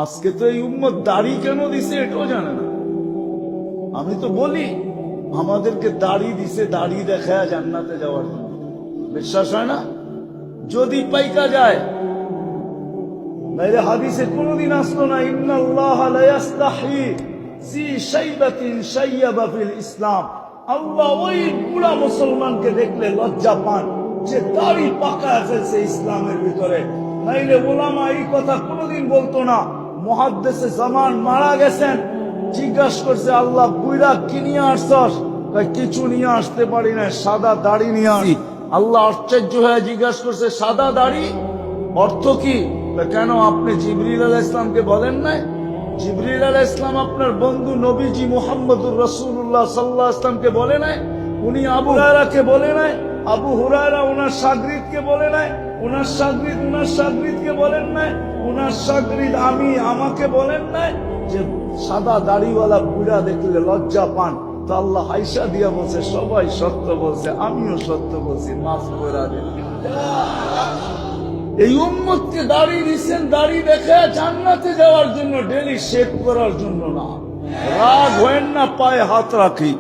আজকে তো এই উম্মত দাড়ি কেন দিছে এটাও জানে না। আমি তো বলি আমাদেরকে দাড়ি দিছে দাড়ি দেখায় জান্নাতে যাওয়ার জন্য, বিশ্বাস হয় না? যদি পাইকা যায়, নাইলে হাদিসে কোনদিন আসলো না ইন্নাল্লাহ লা ইস্তাহি জি শাইবাতিন শাইয়াবা ফিল ইসলাম। আল্লাহ ওই বুড়া মুসলমানকে দেখলে লজ্জা পান যে দাড়ি পাকায় ফেলছে ইসলামের ভিতরে। নাইলে ওলামা এই কথা কোনদিন বলতো না। মুহাদ্দিসে জামান মারা গেছেন, জিজ্ঞাসা করছে আল্লাহ বুইড়া কি নিয়ে আসছস? কিছু নিয়ে আসতে পারি না, সাদা দাড়ি নিয়ে আসি। আল্লাহ আশ্চর্য হয়ে জিজ্ঞাসা করছে সাদা দাড়ি অর্থ কি? কেন আপনি জিবরিল আলাইহিস সালামকে বলেন নাই? জিবরিল আলাইহিস সালাম আপনার বন্ধু নবীজি মুহাম্মদুর রাসূলুল্লাহ সাল্লাল্লাহু আলাইহি ওয়াসাল্লামকে বলে নাই? উনি আবু হুরায়রাকে বলে নাই? আবু হুরায়রা ওনার শাগরিদকে বলে নাই? ওনার শাগরিদকে বলেন নাই? ওনার শাগরিদ আমাকে বলেন নাই যে সাদা দাড়িওয়ালা বুড়া দেখলে লজ্জা পান? তো আল্লাহ হাইসা দিয়া বলছে সবাই সত্য বলছে, আমিও সত্য বলছি, মাফ করে দেন। এই উম্মতকে দাড়ি দিচ্ছেন দাড়ি দেখে জান্নাতে যাওয়ার জন্য, ডেলি শেভ করার জন্য না। রাগ হয় না, পায়ে হাত রাখি।